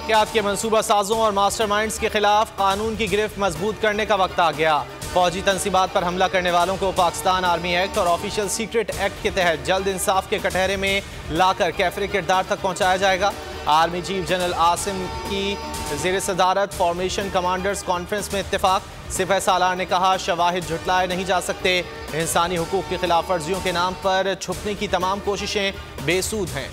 वाक़यात के मंसूबा साजों और मास्टरमाइंड्स के खिलाफ कानून की गिरफ्त मजबूत करने का वक्त आ गया। फौजी तंसीबात पर हमला करने वालों को पाकिस्तान आर्मी एक्ट और ऑफिशियल सीक्रेट एक्ट के तहत जल्द इंसाफ के कटहरे में लाकर कैफरे किरदार तक पहुंचाया जाएगा। आर्मी चीफ जनरल आसिम की ज़ेर सदारत फॉर्मेशन कमांडर्स कॉन्फ्रेंस में इत्तेफाक। सिपह सालार ने कहा, शवाहिद झुटलाए नहीं जा सकते। इंसानी हुकूक की खिलाफ वर्जियों के नाम पर छुपने की तमाम कोशिशें बेसूद हैं।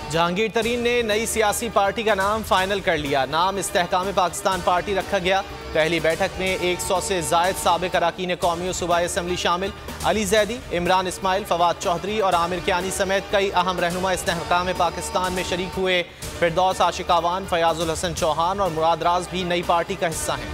जहांगीर तरीन ने नई सियासी पार्टी का नाम फाइनल कर लिया। नाम इस्तेहकाम पाकिस्तान पार्टी रखा गया। पहली बैठक में 100 से जायद साबिक अरकान कौमी और सूबाई असम्बली शामिल। अली जैदी, इमरान इस्माइल, फवाद चौधरी और आमिर कियानी समेत कई अहम रहनुमा इस्तेहकाम पाकिस्तान में शरीक हुए। फिरदौस आशिकावान, फयाजुल हसन चौहान और मुराद राज भी नई पार्टी का हिस्सा हैं।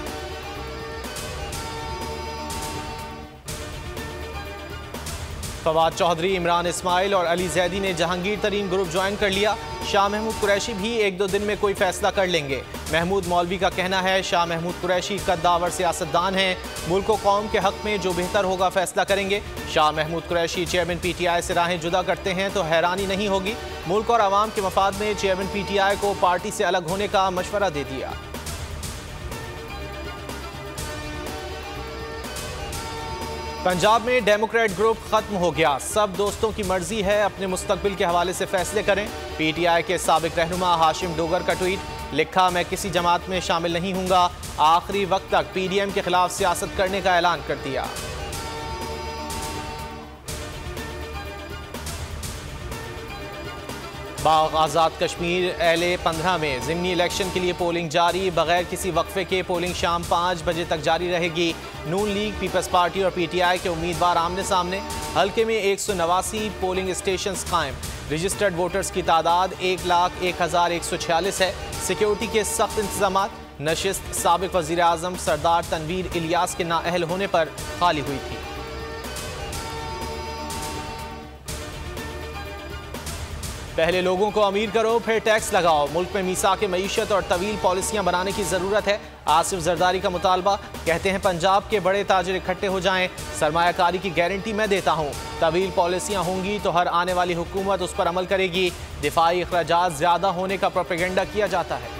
फवाद चौधरी, इमरान इस्माइल और अली जैदी ने जहांगीर तरीन ग्रुप ज्वाइन कर लिया। शाह महमूद कुरैशी भी 1-2 दिन में कोई फैसला कर लेंगे। महमूद मौलवी का कहना है, शाह महमूद कुरैशी कद्दावर सियासतदान हैं, मुल्क व कौम के हक में जो बेहतर होगा फैसला करेंगे। शाह महमूद कुरैशी चेयरमैन PTI से राहें जुदा करते हैं तो हैरानी नहीं होगी। मुल्क और आवाम के मफाद में चेयरमैन PTI को पार्टी से अलग होने का मशवरा दे दिया। पंजाब में डेमोक्रेट ग्रुप खत्म हो गया। सब दोस्तों की मर्जी है, अपने मुस्तकबिल के हवाले से फैसले करें। PTI के साबिक रहनुमा हाशिम डोगर का ट्वीट, लिखा, मैं किसी जमात में शामिल नहीं हूंगा। आखिरी वक्त तक PDM के खिलाफ सियासत करने का ऐलान कर दिया। बाग आज़ाद कश्मीर LA-15 में ज़िमनी इलेक्शन के लिए पोलिंग जारी। बगैर किसी वक्फे के पोलिंग शाम 5 बजे तक जारी रहेगी। नून लीग, पीपल्स पार्टी और PTI के उम्मीदवार आमने सामने। हल्के में 189 पोलिंग स्टेशन कायम। रजिस्टर्ड वोटर्स की तादाद 1,01,146 है। सिक्योरिटी के सख्त इंतजाम। नशिस्त साबिक वज़ीर आज़म सरदार तनवीर इलियास के नाअहल होने पर खाली हुई थी। पहले लोगों को अमीर करो, फिर टैक्स लगाओ। मुल्क में मीसाक मईशत और तवील पॉलिसियां बनाने की ज़रूरत है। आसिफ जरदारी का मुतालबा, कहते हैं पंजाब के बड़े ताजिर इकट्ठे हो जाएं। सरमायाकारी की गारंटी मैं देता हूं। तवील पॉलिसियां होंगी तो हर आने वाली हुकूमत उस पर अमल करेगी। दिफाई अखराजात ज़्यादा होने का प्रोपेगेंडा किया जाता है।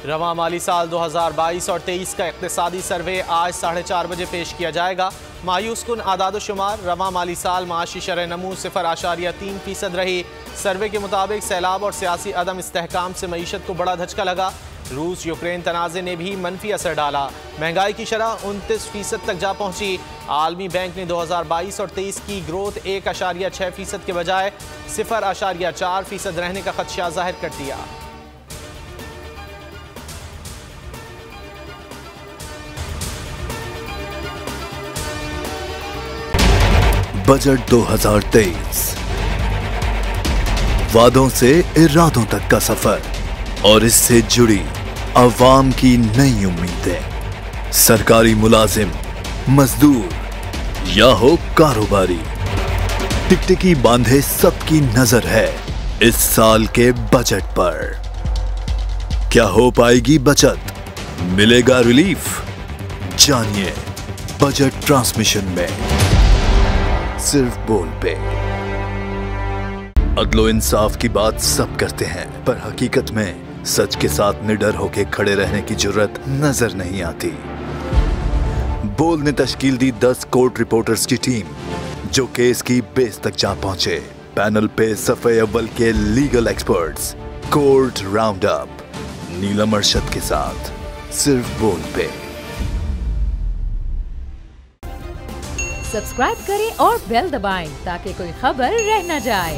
रवां माली साल 2022 और 23 का इक्तिसादी सर्वे आज 4:30 बजे पेश किया जाएगा। मायूस कुन आदाद शुमार, रवां माली साल माशी शरह नमू 0.3% रही। सर्वे के मुताबिक सैलाब और सियासी अदम इस्तेहकाम से मईशत को बड़ा धचका लगा। रूस यूक्रेन तनाज़े ने भी मनफी असर डाला। महंगाई की शरह 29% तक जा पहुंची। आलमी बैंक ने 2022 और 23 की ग्रोथ 1.6% के बजाय 0.4% रहने का खदशा जाहिर कर दिया। बजट 2023, वादों से इरादों तक का सफर और इससे जुड़ी अवाम की नई उम्मीदें। सरकारी मुलाजिम, मजदूर या हो कारोबारी, टिकटिकी बांधे सबकी नजर है इस साल के बजट पर। क्या हो पाएगी बचत, मिलेगा रिलीफ? जानिए बजट ट्रांसमिशन में, सिर्फ बोल पे। अदलो इंसाफ की बात सब करते हैं, पर हकीकत में सच के साथ निडर होके खड़े रहने की जुर्रत नजर नहीं आती। बोल ने तश्कील दी 10 कोर्ट रिपोर्टर्स की टीम, जो केस की बेस तक जा पहुंचे। पैनल पे सफे अव्वल के legal experts. Court round up Neelam Arshad के साथ, सिर्फ बोल पे। सब्सक्राइब करें और बेल दबाएं ताकि कोई खबर रह न जाए।